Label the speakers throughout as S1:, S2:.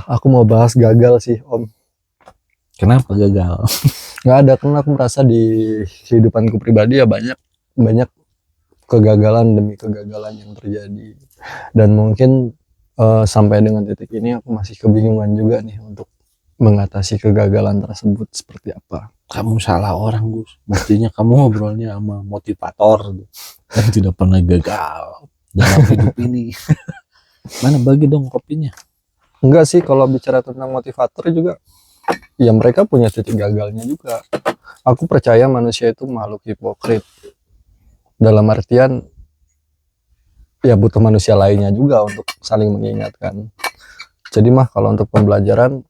S1: Aku mau bahas gagal sih, Om.
S2: Kenapa gagal?
S1: Nggak ada, karena aku merasa di kehidupanku pribadi ya banyak kegagalan demi kegagalan yang terjadi. Dan mungkin sampai dengan titik ini aku masih kebingungan juga nih untuk mengatasi kegagalan tersebut seperti apa.
S2: Kamu salah orang, Gus. Mestinya kamu ngobrolnya sama motivator yang tidak pernah gagal dalam hidup ini. Mana bagi dong kopinya?
S1: Enggak sih, kalau bicara tentang motivator juga, ya mereka punya titik gagalnya juga. Aku percaya manusia itu makhluk hipokrit. Dalam artian, ya butuh manusia lainnya juga untuk saling mengingatkan. Jadi mah kalau untuk pembelajaran,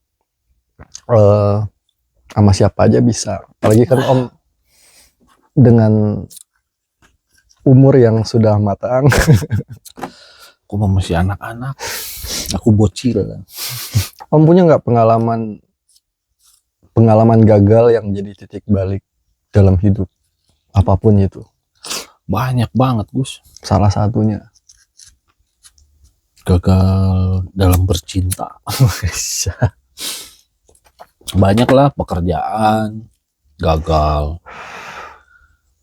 S1: sama siapa aja bisa. Apalagi kan Om dengan umur yang sudah matang.
S2: Aku masih anak-anak. Aku bocil.
S1: Om punya nggak pengalaman gagal yang jadi titik balik dalam hidup apapun itu?
S2: Banyak banget, Gus.
S1: Salah satunya
S2: Gagal dalam bercinta. Banyak lah, pekerjaan gagal.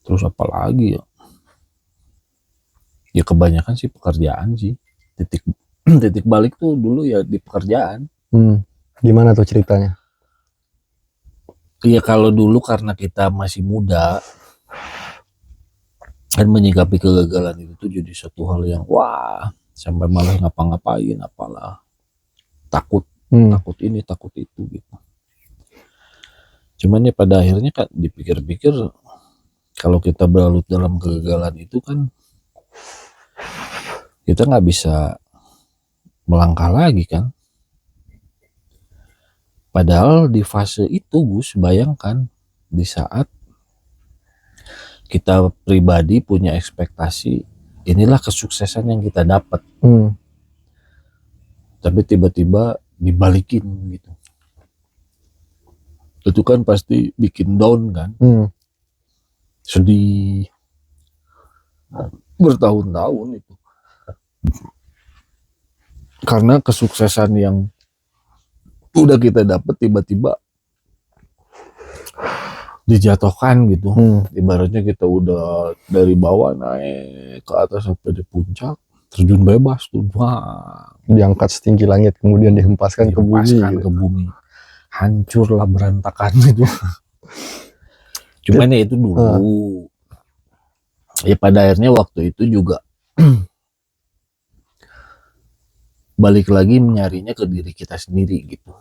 S2: Terus apa lagi ya? Ya kebanyakan sih pekerjaan sih. Titik balik tuh dulu ya di pekerjaan.
S1: Gimana tuh ceritanya?
S2: Iya, kalau dulu karena kita masih muda dan menyikapi kegagalan itu tuh jadi satu hal yang wah, sampai malah ngapa-ngapain, apalah takut ini takut itu gitu. Cuman ya pada akhirnya kan dipikir-pikir, kalau kita berlarut dalam kegagalan itu kan kita nggak bisa melangkah lagi kan. Padahal di fase itu, Gus, bayangkan di saat kita pribadi punya ekspektasi, inilah kesuksesan yang kita dapat. Tapi tiba-tiba dibalikin gitu. Itu kan pasti bikin down kan. Sedih bertahun-tahun itu. Karena kesuksesan yang udah kita dapat tiba-tiba dijatuhkan gitu. Ibaratnya kita udah dari bawah naik ke atas sampai di puncak, terjun bebas tuh, wah,
S1: diangkat setinggi langit kemudian dihempaskan ke bumi.
S2: Hancurlah, berantakan gitu. Cuman ya itu dulu. Ya pada akhirnya waktu itu juga balik lagi menyarinya ke diri kita sendiri gitu.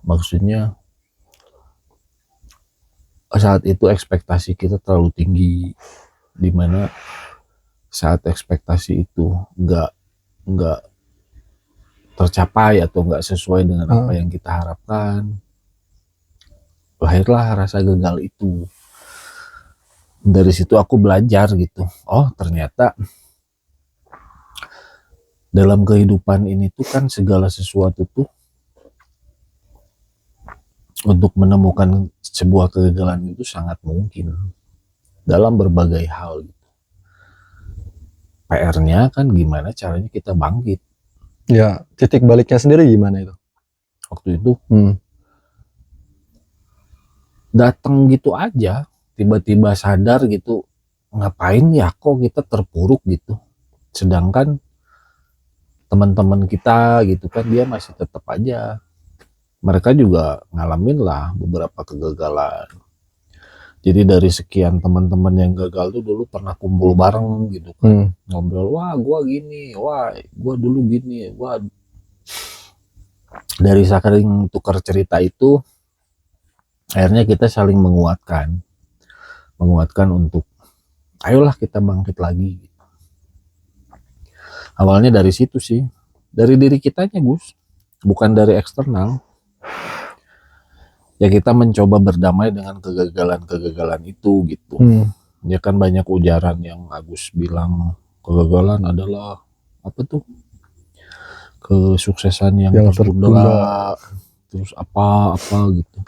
S2: Maksudnya saat itu ekspektasi kita terlalu tinggi, dimana saat ekspektasi itu nggak tercapai atau nggak sesuai dengan apa yang kita harapkan, lahirlah rasa gagal itu. Dari situ aku belajar gitu, oh ternyata dalam kehidupan ini tuh kan segala sesuatu tuh untuk menemukan sebuah kegagalan itu sangat mungkin dalam berbagai hal gitu. PR-nya kan gimana caranya kita bangkit.
S1: Ya, titik baliknya sendiri gimana itu?
S2: Waktu itu datang gitu aja, tiba-tiba sadar gitu, ngapain ya kok kita terpuruk gitu. Sedangkan teman-teman kita gitu kan, dia masih tetap aja, mereka juga ngalamin lah beberapa kegagalan. Jadi dari sekian teman-teman yang gagal tuh dulu pernah kumpul bareng gitu kan, ngobrol, wah gua gini, wah gua dulu gini, wah. Dari saking tukar cerita itu, akhirnya kita saling menguatkan untuk ayolah kita bangkit lagi. Awalnya dari situ sih, dari diri kitanya, Gus, bukan dari eksternal. Ya kita mencoba berdamai dengan kegagalan itu gitu. Ya kan banyak ujaran yang Agus bilang kegagalan adalah apa tuh, kesuksesan yang tertunda, terus apa gitu.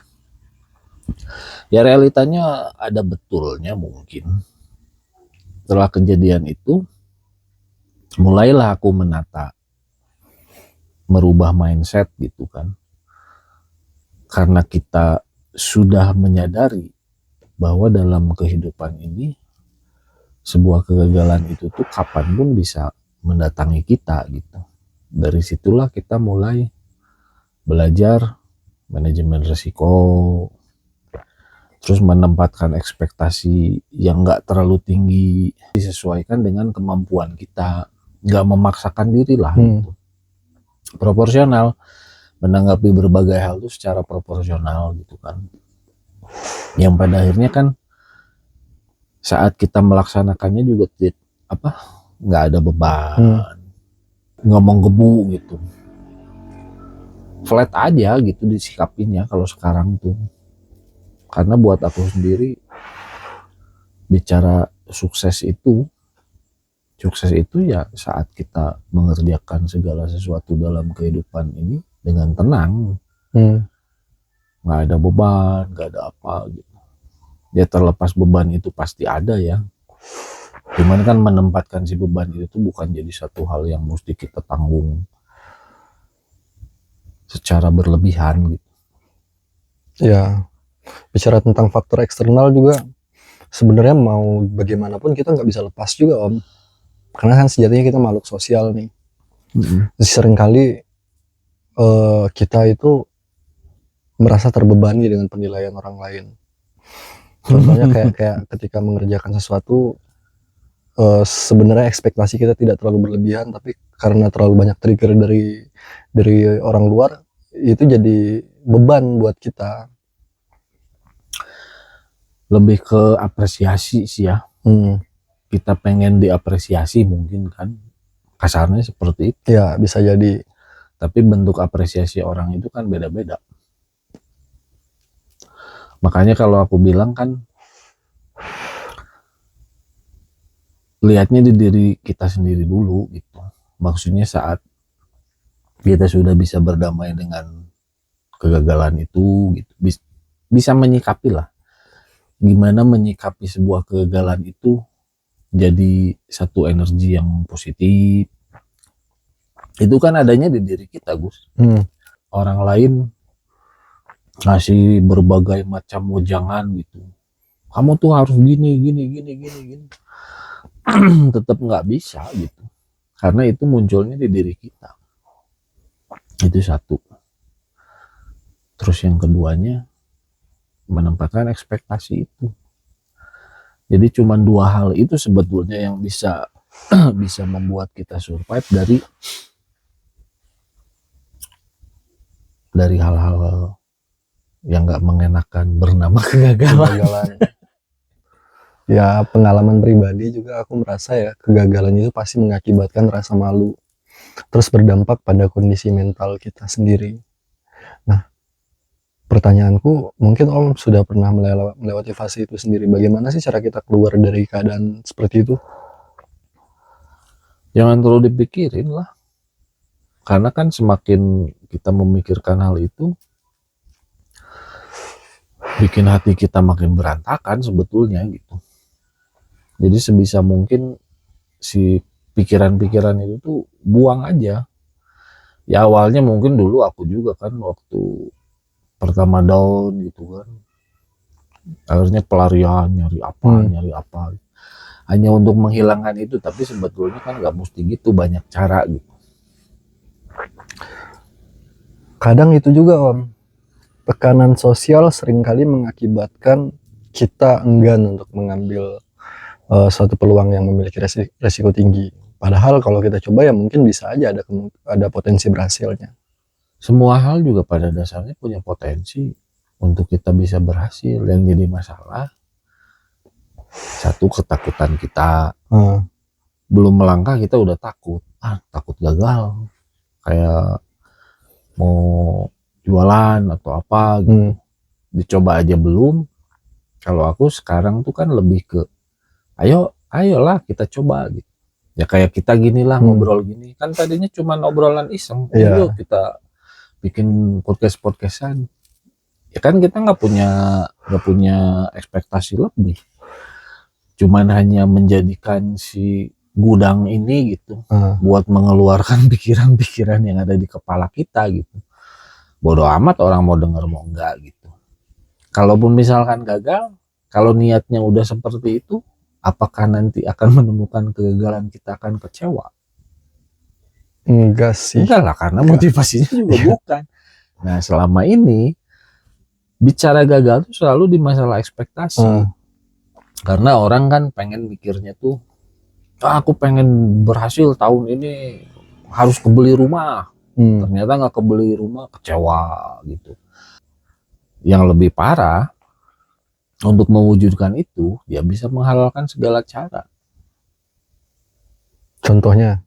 S2: Ya realitanya ada betulnya mungkin. Setelah kejadian itu, mulailah aku menata merubah mindset gitu kan. Karena kita sudah menyadari bahwa dalam kehidupan ini sebuah kegagalan itu tuh kapanpun bisa mendatangi kita gitu. Dari situlah kita mulai belajar manajemen risiko, terus menempatkan ekspektasi yang nggak terlalu tinggi, disesuaikan dengan kemampuan kita, nggak memaksakan diri lah gitu. Proporsional, menanggapi berbagai hal itu secara proporsional gitu kan. Yang pada akhirnya kan saat kita melaksanakannya juga nggak ada beban, ngomong gebu gitu, flat aja gitu disikapinya kalau sekarang tuh. Karena buat aku sendiri bicara sukses itu ya saat kita mengerjakan segala sesuatu dalam kehidupan ini dengan tenang, nggak ada beban, nggak ada apa gitu. Ya terlepas beban itu pasti ada ya, cuman kan menempatkan si beban itu tuh bukan jadi satu hal yang mesti kita tanggung secara berlebihan gitu.
S1: Ya, bicara tentang faktor eksternal juga sebenarnya mau bagaimanapun kita nggak bisa lepas juga Om, karena kan sejatinya kita makhluk sosial nih. Seringkali kita itu merasa terbebani dengan penilaian orang lain. Contohnya kayak ketika mengerjakan sesuatu, sebenarnya ekspektasi kita tidak terlalu berlebihan, tapi karena terlalu banyak trigger dari orang luar, itu jadi beban buat kita.
S2: Lebih ke apresiasi sih ya. Kita pengen diapresiasi mungkin kan, kasarnya seperti itu.
S1: Ya bisa jadi.
S2: Tapi bentuk apresiasi orang itu kan beda-beda. Makanya kalau aku bilang kan, lihatnya di diri kita sendiri dulu gitu. Maksudnya saat kita sudah bisa berdamai dengan kegagalan itu gitu, bisa menyikapi lah. Gimana menyikapi sebuah kegagalan itu jadi satu energi yang positif. Itu kan adanya di diri kita, Gus. Orang lain ngasih berbagai macam wejangan gitu. Kamu tuh harus gini. Tetap nggak bisa gitu. Karena itu munculnya di diri kita. Itu satu. Terus yang keduanya, menempatkan ekspektasi itu. Jadi cuma dua hal itu sebetulnya yang bisa membuat kita survive dari hal-hal yang nggak mengenakan bernama kegagalan.
S1: Ya pengalaman pribadi juga aku merasa ya kegagalan itu pasti mengakibatkan rasa malu, terus berdampak pada kondisi mental kita sendiri. Nah, pertanyaanku, mungkin Om sudah pernah melewati fase itu sendiri. Bagaimana sih cara kita keluar dari keadaan seperti itu?
S2: Jangan terlalu dipikirin lah. Karena kan semakin kita memikirkan hal itu, bikin hati kita makin berantakan sebetulnya gitu. Jadi sebisa mungkin si pikiran-pikiran itu tuh buang aja. Ya awalnya mungkin dulu aku juga kan waktu pertama down gitu kan, akhirnya pelarian nyari apa hanya untuk menghilangkan itu, tapi sebetulnya kan nggak mesti gitu, banyak cara gitu.
S1: Kadang itu juga Om, tekanan sosial seringkali mengakibatkan kita enggan untuk mengambil suatu peluang yang memiliki resiko tinggi. Padahal kalau kita coba ya mungkin bisa aja ada potensi berhasilnya.
S2: Semua hal juga pada dasarnya punya potensi untuk kita bisa berhasil. Yang jadi masalah, satu, ketakutan kita. Belum melangkah kita udah takut. Takut gagal. Kayak mau jualan atau apa gitu. Dicoba aja belum. Kalau aku sekarang tuh kan lebih ke ayolah kita coba gitu. Ya kayak kita gini lah, ngobrol gini. Kan tadinya cuma obrolan iseng. Yuk kita bikin podcastan. Ya kan kita nggak punya ekspektasi lebih. Cuman hanya menjadikan si gudang ini gitu, buat mengeluarkan pikiran-pikiran yang ada di kepala kita gitu. Bodoh amat orang mau denger mau enggak gitu. Kalaupun misalkan gagal, kalau niatnya udah seperti itu, apakah nanti akan menemukan kegagalan kita akan kecewa?
S1: Enggak sih.
S2: Enggak lah, karena motivasinya juga bukan. Nah, selama ini bicara gagal tuh selalu di masalah ekspektasi. Karena orang kan pengen mikirnya tuh, aku pengen berhasil tahun ini harus kebeli rumah. Ternyata nggak kebeli rumah, kecewa gitu. Yang lebih parah, untuk mewujudkan itu, dia bisa menghalalkan segala cara.
S1: Contohnya?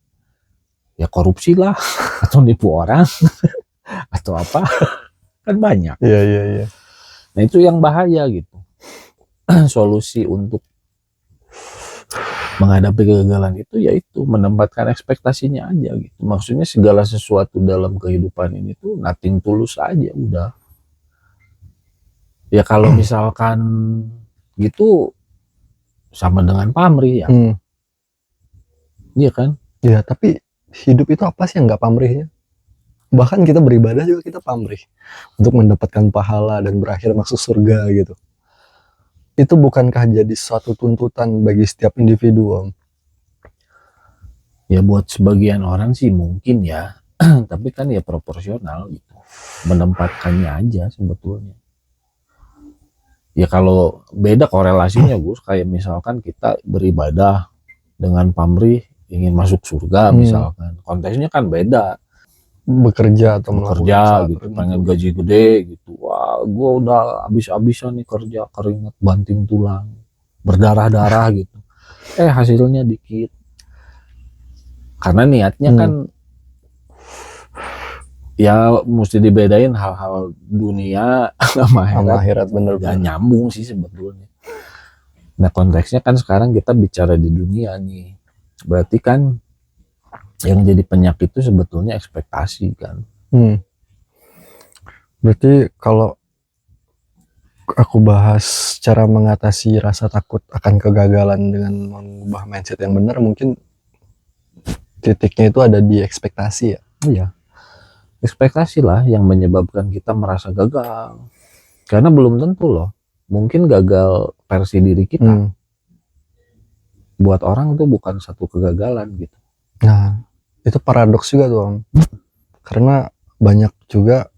S2: Ya korupsi lah, atau nipu orang, atau apa, kan banyak.
S1: Iya.
S2: Nah itu yang bahaya gitu. Solusi untuk menghadapi kegagalan itu yaitu menempatkan ekspektasinya aja gitu. Maksudnya segala sesuatu dalam kehidupan ini tuh nothing tulus aja udah. Ya kalau misalkan gitu sama dengan pamrih ya. Iya kan?
S1: Iya, tapi hidup itu apa sih yang nggak pamrihnya? Bahkan kita beribadah juga kita pamrih untuk mendapatkan pahala dan berakhir masuk surga gitu. Itu bukankah jadi suatu tuntutan bagi setiap individu, Om?
S2: Ya buat sebagian orang sih mungkin ya, tapi kan ya proporsional gitu. Menempatkannya aja sebetulnya. Ya kalau beda korelasinya Gus, kayak misalkan kita beribadah dengan pamrih ingin masuk surga misalkan. Konteksnya kan beda.
S1: Bekerja atau
S2: bekerja gitu, pengen gaji gede gitu. Wah, gue udah habis-habisan nih kerja, keringat banting tulang, berdarah-darah gitu. Hasilnya dikit. Karena niatnya kan ya mesti dibedain hal-hal dunia sama akhirat bener. Gak nyambung sih sebetulnya. Nah konteksnya kan sekarang kita bicara di dunia nih. Berarti kan yang jadi penyakit itu sebetulnya ekspektasi kan.
S1: Berarti kalau aku bahas cara mengatasi rasa takut akan kegagalan dengan mengubah mindset yang benar, mungkin titiknya itu ada di ekspektasi ya.
S2: Iya, ekspektasi lah yang menyebabkan kita merasa gagal. Karena belum tentu loh, mungkin gagal versi diri kita. Buat orang itu bukan satu kegagalan gitu.
S1: Nah, itu paradoks juga tuh Om. Karena banyak juga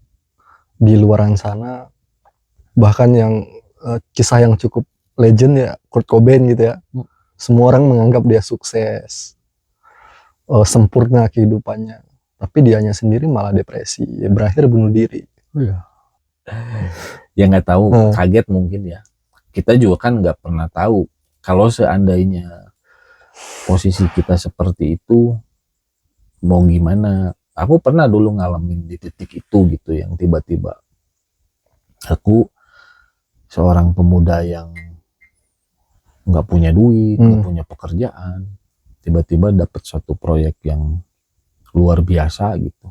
S1: di luaran sana, bahkan yang kisah yang cukup legend ya, Kurt Cobain gitu ya. Semua orang menganggap dia sukses, sempurna kehidupannya, tapi dianya sendiri malah depresi, berakhir bunuh diri.
S2: Ya nggak tahu, kaget mungkin ya. Kita juga kan nggak pernah tahu kalau seandainya posisi kita seperti itu mau gimana. Aku pernah dulu ngalamin di titik itu gitu, yang tiba-tiba aku seorang pemuda yang nggak punya duit, nggak punya pekerjaan, tiba-tiba dapat suatu proyek yang luar biasa gitu.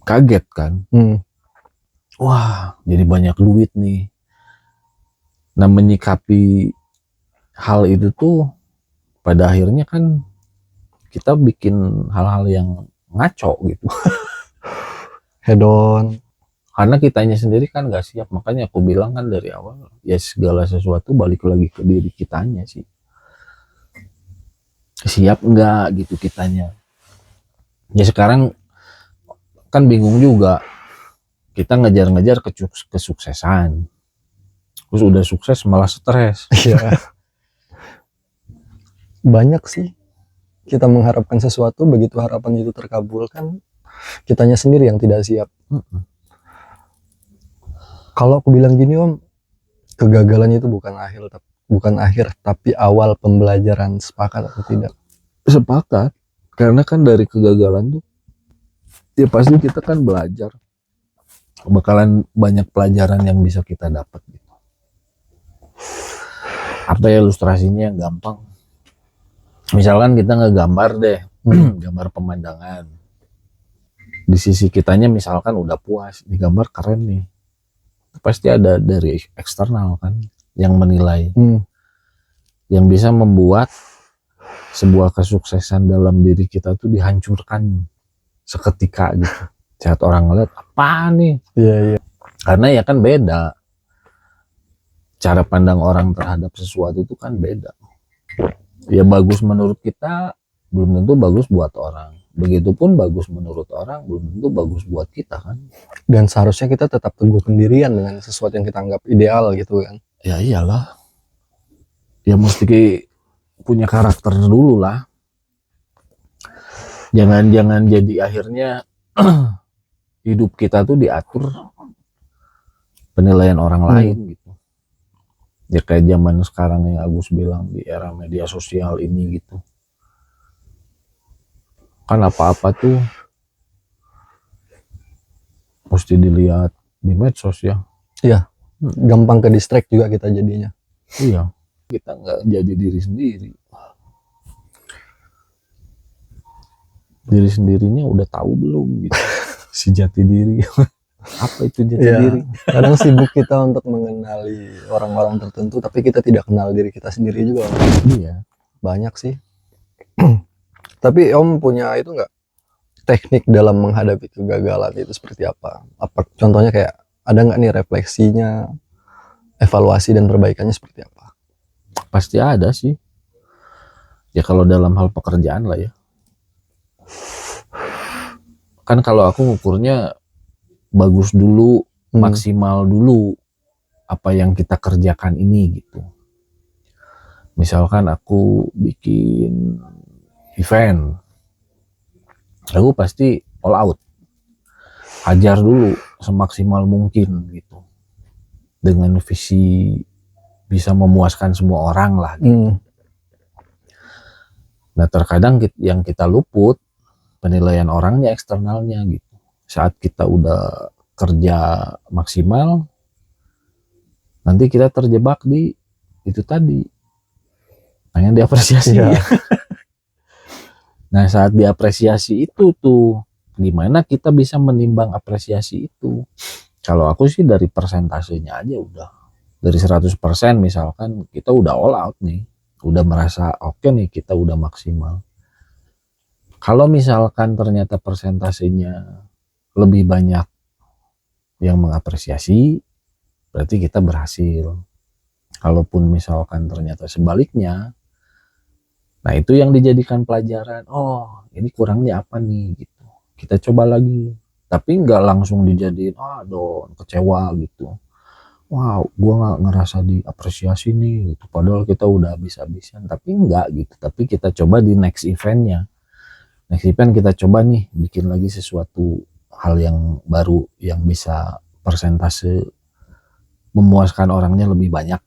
S2: Kaget kan? Wah, jadi banyak duit nih. Nah, menyikapi hal itu tuh pada akhirnya kan kita bikin hal-hal yang ngaco gitu.
S1: Hedon.
S2: Karena kitanya sendiri kan gak siap. Makanya aku bilang kan dari awal, ya segala sesuatu balik lagi ke diri kitanya sih. Siap enggak gitu kitanya. Ya sekarang kan bingung juga. Kita ngejar-ngejar kesuksesan. Terus udah sukses malah stres.
S1: Iya. Banyak sih kita mengharapkan sesuatu, begitu harapan itu terkabulkan, kitanya sendiri yang tidak siap. Kalau aku bilang gini Om, kegagalan itu bukan akhir tapi awal pembelajaran. Sepakat atau tidak?
S2: Sepakat. Karena kan dari kegagalan tuh ya pasti kita kan belajar, bakalan banyak pelajaran yang bisa kita dapat gitu. Apa ya ilustrasinya yang gampang, misalkan kita ngegambar deh, gambar pemandangan, di sisi kitanya misalkan udah puas, di gambar keren nih, pasti ada dari eksternal kan yang menilai. yang bisa membuat sebuah kesuksesan dalam diri kita tuh dihancurkan seketika gitu. Saat orang ngeliat apa nih?
S1: Iya, iya.
S2: Karena ya kan beda. Cara pandang orang terhadap sesuatu itu kan beda. Ya bagus menurut kita belum tentu bagus buat orang. Begitupun bagus menurut orang belum tentu bagus buat kita kan.
S1: Dan seharusnya kita tetap teguh pendirian dengan sesuatu yang kita anggap ideal gitu kan.
S2: Ya iyalah. Ya mesti punya karakter dulu lah. Jangan jadi akhirnya hidup kita tuh diatur penilaian orang lain gitu. Ya kayak zaman sekarang yang Agus bilang di era media sosial ini gitu. Kan apa-apa tuh mesti dilihat di medsos ya.
S1: Iya. Gampang ke distract juga kita jadinya.
S2: Iya. Kita nggak jadi diri sendiri. Diri sendirinya udah tahu belum gitu. Si jati diri. Apa itu jati diri?
S1: Kadang sibuk kita untuk mengenali orang-orang tertentu, tapi kita tidak kenal diri kita sendiri juga.
S2: Iya.
S1: Banyak sih. Tapi Om punya itu nggak, teknik dalam menghadapi kegagalan itu seperti apa? Apa contohnya kayak ada nggak nih refleksinya, evaluasi dan perbaikannya seperti apa?
S2: Pasti ada sih. Ya kalau dalam hal pekerjaan lah ya. Kan kalau aku ngukurnya bagus dulu, maksimal dulu apa yang kita kerjakan ini gitu. Misalkan aku bikin event, aku pasti all out, hajar dulu semaksimal mungkin gitu, dengan visi bisa memuaskan semua orang lah gitu. Nah terkadang yang kita luput penilaian orangnya, eksternalnya gitu. Saat kita udah kerja maksimal, nanti kita terjebak di itu tadi, pengen diapresiasi.
S1: Iya.
S2: Nah saat diapresiasi itu tuh gimana kita bisa menimbang apresiasi itu? Kalau aku sih dari persentasenya aja udah, dari 100% misalkan kita udah all out nih, udah merasa oke nih, kita udah maksimal. Kalau misalkan ternyata persentasenya lebih banyak yang mengapresiasi, berarti kita berhasil. Kalaupun misalkan ternyata sebaliknya, nah itu yang dijadikan pelajaran. Oh, ini kurangnya apa nih gitu. Kita coba lagi. Tapi nggak langsung dijadiin, kecewa gitu. Wow, gua nggak ngerasa diapresiasi nih gitu. Padahal kita udah habis-habisan. Tapi enggak gitu. Tapi kita coba di next eventnya. Next event kita coba nih bikin lagi sesuatu hal yang baru yang bisa persentase memuaskan orangnya lebih banyak.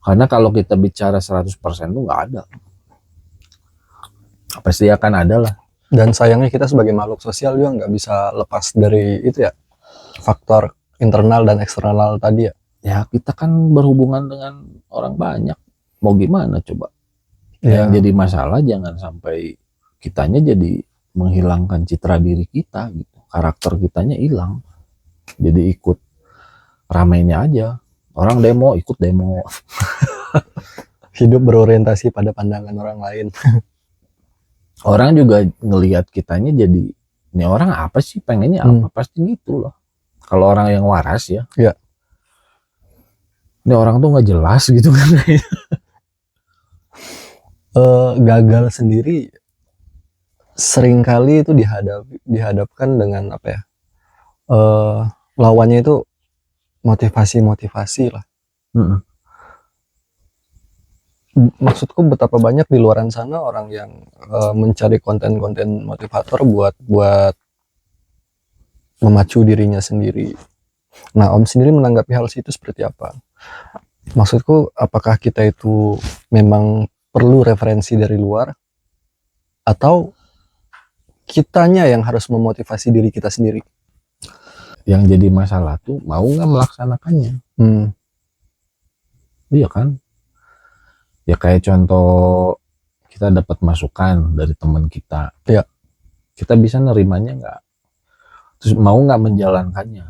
S2: Karena kalau kita bicara 100% tuh nggak ada. Pasti akan ada lah.
S1: Dan sayangnya kita sebagai makhluk sosial juga nggak bisa lepas dari itu ya, faktor internal dan eksternal tadi ya.
S2: Ya kita kan berhubungan dengan orang banyak. Mau gimana coba? Yang jadi masalah jangan sampai kitanya jadi menghilangkan citra diri kita gitu. Karakter kitanya hilang. Jadi ikut ramainya aja. Orang demo, ikut demo.
S1: Hidup berorientasi pada pandangan orang lain.
S2: Orang juga ngelihat kitanya jadi, ini orang apa sih, pengennya apa, pasti gitu loh. Kalau orang yang waras ya.
S1: Iya.
S2: Ini orang tuh nggak jelas gitu kan.
S1: Gagal sendiri seringkali itu dihadapkan dengan apa ya, lawannya itu motivasi lah. Maksudku betapa banyak di luaran sana orang yang mencari konten-konten motivator buat memacu dirinya sendiri. Nah, Om sendiri menanggapi hal itu seperti apa? Maksudku, apakah kita itu memang perlu referensi dari luar, atau kitanya yang harus memotivasi diri kita sendiri?
S2: Yang jadi masalah tuh mau nggak melaksanakannya. Iya kan? Ya kayak contoh kita dapat masukan dari teman kita.
S1: Ya.
S2: Kita bisa nerimanya nggak? Terus mau nggak menjalankannya?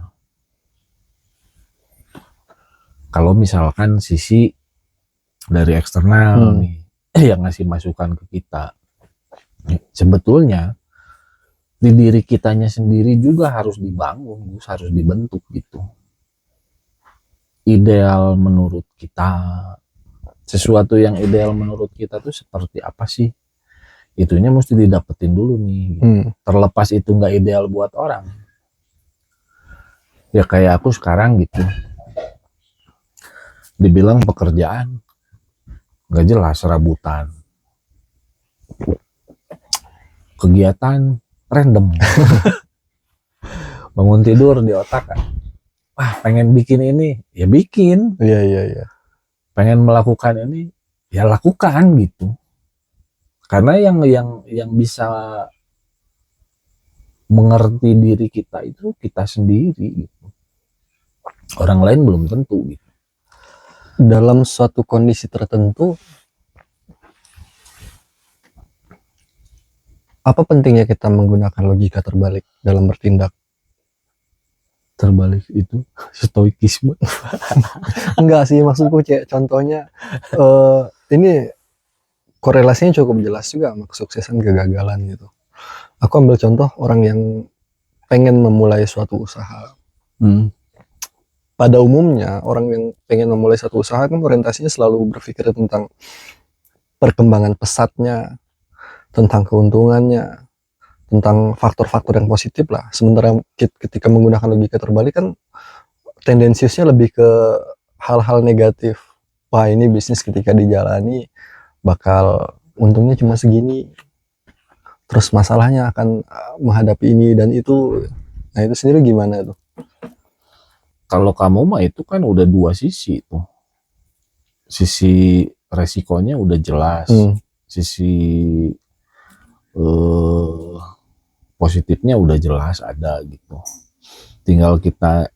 S2: Kalau misalkan sisi dari eksternal
S1: Hmm.
S2: nih yang ngasih masukan ke kita. Sebetulnya di diri kitanya sendiri juga harus dibangun, harus dibentuk gitu. Ideal menurut kita, sesuatu yang ideal menurut kita tuh seperti apa sih? Itunya mesti didapetin dulu nih. Terlepas itu nggak ideal buat orang. Ya kayak aku sekarang gitu. Dibilang pekerjaan nggak jelas, rabutan. Kegiatan random. Bangun tidur di otak, wah pengen bikin ini, ya bikin.
S1: Iya.
S2: Pengen melakukan ini, ya lakukan gitu. Karena yang bisa mengerti diri kita itu kita sendiri gitu. Orang lain belum tentu gitu.
S1: Dalam suatu kondisi tertentu, apa pentingnya kita menggunakan logika terbalik dalam bertindak?
S2: Terbalik itu stoikisme.
S1: Enggak sih, maksudku kayak contohnya ini korelasinya cukup jelas juga sama kesuksesan kegagalan gitu. Aku ambil contoh orang yang pengen memulai suatu usaha. Pada umumnya orang yang pengen memulai suatu usaha kan orientasinya selalu berpikir tentang perkembangan pesatnya, tentang keuntungannya, tentang faktor-faktor yang positif lah. Sementara ketika menggunakan logika terbalik kan tendensiusnya lebih ke hal-hal negatif. Wah, ini bisnis ketika dijalani bakal untungnya cuma segini, terus masalahnya akan menghadapi ini dan itu. Nah, itu sendiri gimana tuh?
S2: Kalau kamu mah itu kan udah dua sisi tuh. Sisi resikonya udah jelas. Sisi positifnya udah jelas ada gitu. Tinggal kita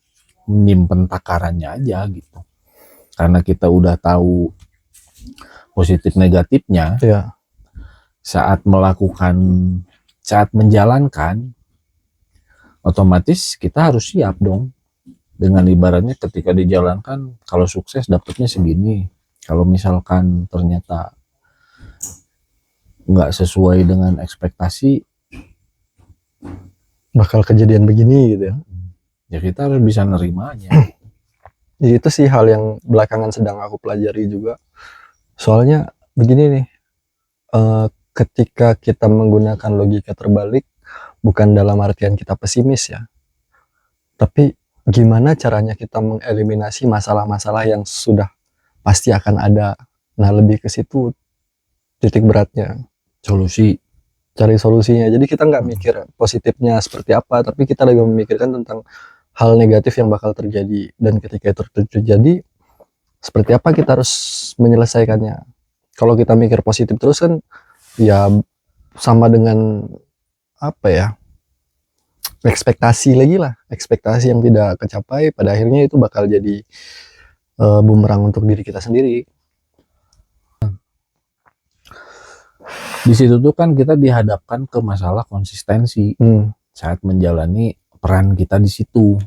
S2: menyimpan takarannya aja gitu. Karena kita udah tahu positif negatifnya.
S1: Iya.
S2: Saat menjalankan, otomatis kita harus siap dong. Dengan ibaratnya ketika dijalankan, kalau sukses dapatnya segini. Kalau misalkan ternyata nggak sesuai dengan ekspektasi,
S1: bakal kejadian begini gitu ya.
S2: Ya kita harus bisa nerimanya.
S1: Ya, itu sih hal yang belakangan sedang aku pelajari juga. Soalnya begini nih, ketika kita menggunakan logika terbalik, bukan dalam artian kita pesimis ya, tapi gimana caranya kita mengeliminasi masalah-masalah yang sudah pasti akan ada. Nah, lebih ke situ titik beratnya. Cari solusinya. Jadi kita nggak mikir positifnya seperti apa, tapi kita lagi memikirkan tentang hal negatif yang bakal terjadi. Dan ketika itu terjadi, seperti apa kita harus menyelesaikannya. Kalau kita mikir positif terus kan, ya sama dengan apa ya, ekspektasi lagi lah, ekspektasi yang tidak kecapai, pada akhirnya itu bakal jadi bumerang untuk diri kita sendiri.
S2: Di situ tuh kan kita dihadapkan ke masalah konsistensi saat menjalani peran kita di situ.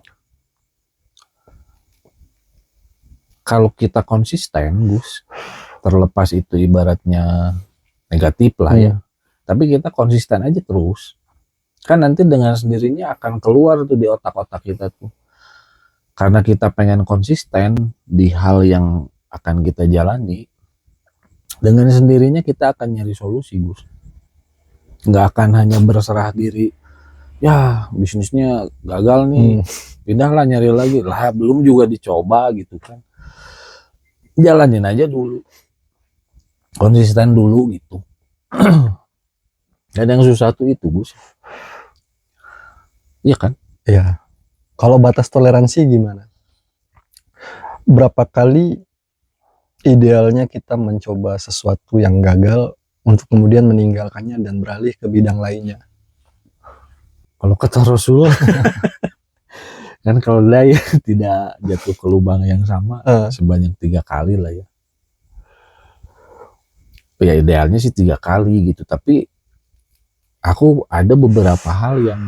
S2: Kalau kita konsisten, Gus, terlepas itu ibaratnya negatif lah ya, tapi kita konsisten aja terus. Kan nanti dengan sendirinya akan keluar tuh di otak-otak kita tuh. Karena kita pengen konsisten di hal yang akan kita jalani, dengan sendirinya kita akan nyari solusi, Gus. Nggak akan hanya berserah diri, ya bisnisnya gagal nih, pindahlah nyari lagi. Lah belum juga dicoba gitu kan. Jalanin aja dulu. Konsisten dulu gitu. Dan yang susah tuh itu, Gus. Iya kan?
S1: Iya. Kalau batas toleransi gimana? Berapa kali idealnya kita mencoba sesuatu yang gagal untuk kemudian meninggalkannya dan beralih ke bidang lainnya?
S2: Kalau kata Rasulullah kan kalau dia tidak jatuh ke lubang yang sama sebanyak 3 kali lah ya. Ya idealnya sih 3 kali gitu, tapi aku ada beberapa hal yang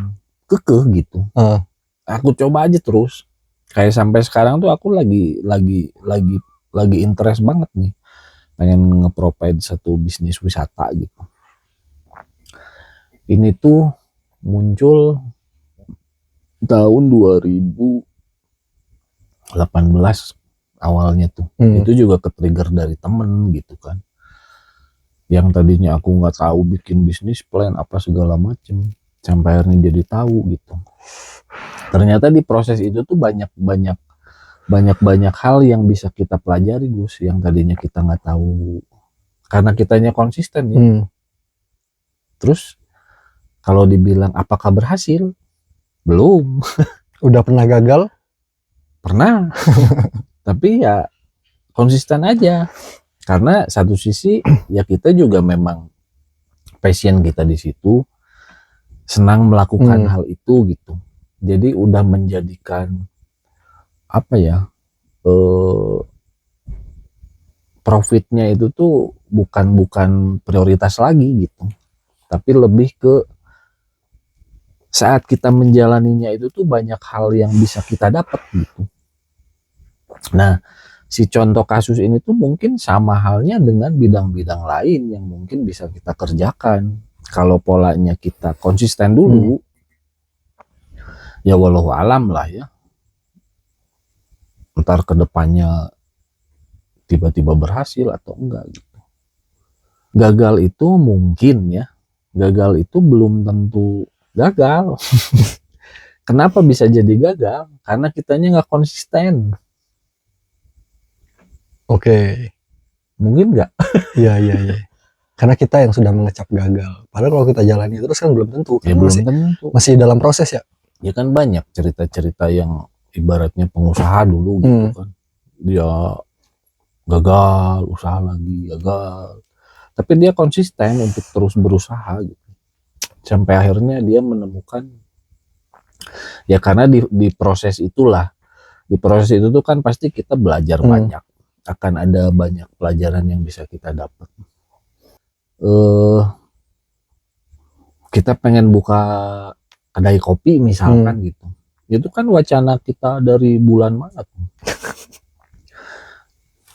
S2: kekeh gitu. Aku coba aja terus. Kayak sampai sekarang tuh aku lagi interest banget nih pengen nge-provide satu bisnis wisata gitu. Ini tuh muncul tahun 2018 awalnya tuh. Itu juga ke-trigger dari temen gitu kan. Yang tadinya aku nggak tahu bikin bisnis plan apa segala macem, sampai akhirnya jadi tahu gitu. Ternyata di proses itu tuh banyak hal yang bisa kita pelajari, Gus, yang tadinya kita nggak tahu karena kitanya konsisten ya. Terus kalau dibilang apakah berhasil? Belum.
S1: Udah pernah gagal?
S2: Pernah. Tapi ya konsisten aja. Karena satu sisi ya kita juga memang passion kita di situ, senang melakukan hal itu gitu. Jadi udah menjadikan apa ya, profitnya itu tuh bukan prioritas lagi gitu, tapi lebih ke saat kita menjalaninya itu tuh banyak hal yang bisa kita dapat gitu. Nah, si contoh kasus ini tuh mungkin sama halnya dengan bidang-bidang lain yang mungkin bisa kita kerjakan. Kalau polanya kita konsisten dulu, ya walau alam lah ya. Ntar kedepannya tiba-tiba berhasil atau enggak gitu. Gagal itu mungkin ya, gagal itu belum tentu gagal. Kenapa bisa jadi gagal? Karena kitanya nggak konsisten.
S1: Oke.
S2: Mungkin nggak?
S1: Iya. Karena kita yang sudah mengecap gagal. Padahal kalau kita jalani terus kan belum tentu.
S2: Ya belum tentu.
S1: Masih dalam proses ya.
S2: Ya kan banyak cerita-cerita yang ibaratnya pengusaha dulu gitu kan. Dia gagal, usaha lagi, gagal. Tapi dia konsisten untuk terus berusaha gitu. Sampai akhirnya dia menemukan, ya karena di proses itulah, di proses itu tuh kan pasti kita belajar banyak. Akan ada banyak pelajaran yang bisa kita dapat. Kita pengen buka kedai kopi misalkan gitu. Itu kan wacana kita dari bulan mana tuh.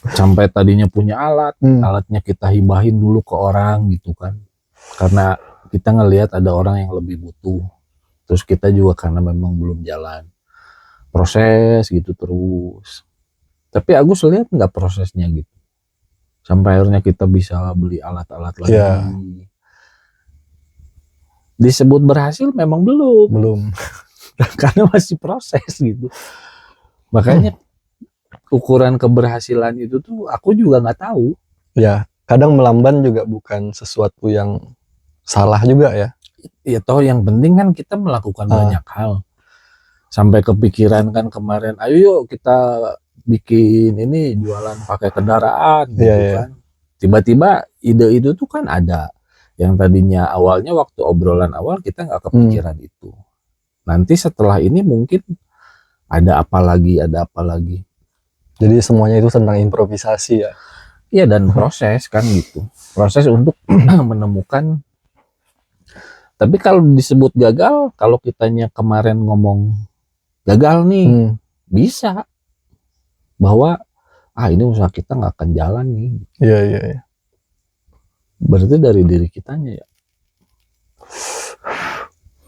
S2: Sampai tadinya punya alat, alatnya kita hibahin dulu ke orang gitu kan. Karena kita ngelihat ada orang yang lebih butuh. Terus kita juga karena memang belum jalan. Proses gitu terus. Tapi Agus lihat nggak prosesnya gitu. Sampai akhirnya kita bisa beli alat-alat lagi.
S1: Ya.
S2: Disebut berhasil memang belum.
S1: Belum.
S2: Karena masih proses gitu. Makanya ukuran keberhasilan itu tuh aku juga nggak tahu.
S1: Ya, kadang melamban juga bukan sesuatu yang salah juga ya.
S2: Ya toh yang penting kan kita melakukan banyak hal. Sampai kepikiran kan kemarin, ayo yuk kita bikin ini jualan pakai kendaraan gitu kan. Tiba-tiba ide itu tuh kan ada. Yang tadinya awalnya waktu obrolan awal kita nggak kepikiran itu. Nanti setelah ini mungkin ada apa lagi.
S1: Jadi semuanya itu tentang improvisasi ya.
S2: Iya, dan proses kan gitu. Proses untuk menemukan. Tapi kalau disebut gagal, kalau kitanya kemarin ngomong gagal nih, bisa. Bahwa ini usaha kita nggak akan jalan nih.
S1: Iya.
S2: Berarti dari diri kitanya ya.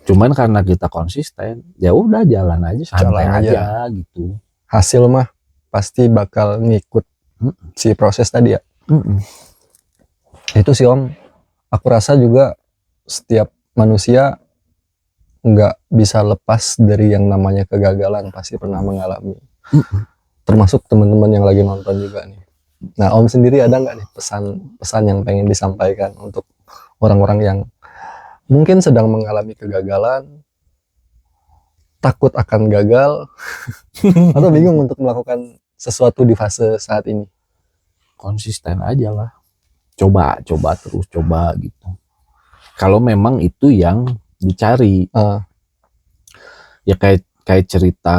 S2: Cuman karena kita konsisten, ya udah jalan aja, santai aja gitu.
S1: Hasil mah pasti bakal ngikut si proses tadi ya. Itu sih Om, aku rasa juga setiap manusia nggak bisa lepas dari yang namanya kegagalan, pasti pernah mengalami. Termasuk teman-teman yang lagi nonton juga nih. Nah Om sendiri ada nggak nih pesan yang pengen disampaikan untuk orang-orang yang mungkin sedang mengalami kegagalan, takut akan gagal, atau bingung untuk melakukan sesuatu di fase saat ini?
S2: Konsisten aja lah. Coba terus gitu. Kalau memang itu yang dicari. Ya kayak cerita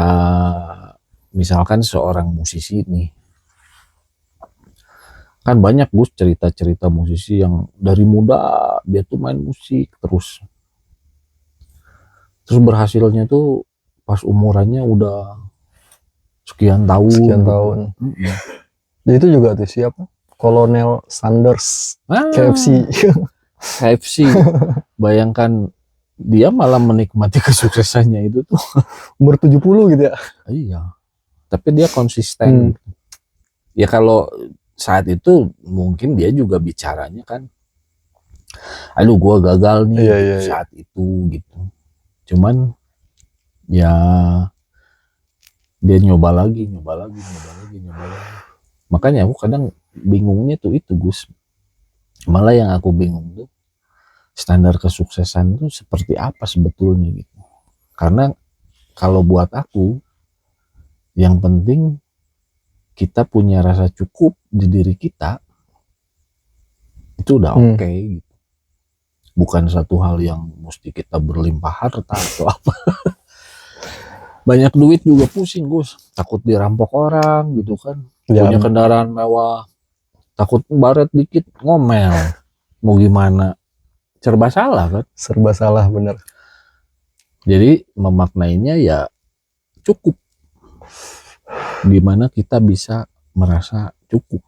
S2: misalkan seorang musisi nih. Kan banyak Gus cerita-cerita musisi yang dari muda dia tuh main musik terus berhasilnya tuh pas umurannya udah sekian tahun.
S1: Jadi itu juga tuh siapa? Kolonel Sanders KFC.
S2: KFC. Bayangkan dia malah menikmati kesuksesannya itu tuh.
S1: Umur 70 gitu ya.
S2: Iya. Tapi dia konsisten. Ya kalau saat itu mungkin dia juga bicaranya kan, aduh gua gagal nih saat itu gitu. Cuman ya dia nyoba lagi. Makanya aku kadang bingungnya tuh itu, Gus. Malah yang aku bingung tuh standar kesuksesan itu seperti apa sebetulnya gitu. Karena kalau buat aku yang penting kita punya rasa cukup di diri kita, itu udah oke gitu. Bukan satu hal yang mesti kita berlimpah harta atau apa. Banyak duit juga pusing, Gus. Takut dirampok orang gitu kan. Punya kendaraan mewah, takut baret dikit ngomel. Mau gimana? Serba salah kan?
S1: Serba salah, bener.
S2: Jadi memaknainya ya cukup. Dimana kita bisa merasa cukup.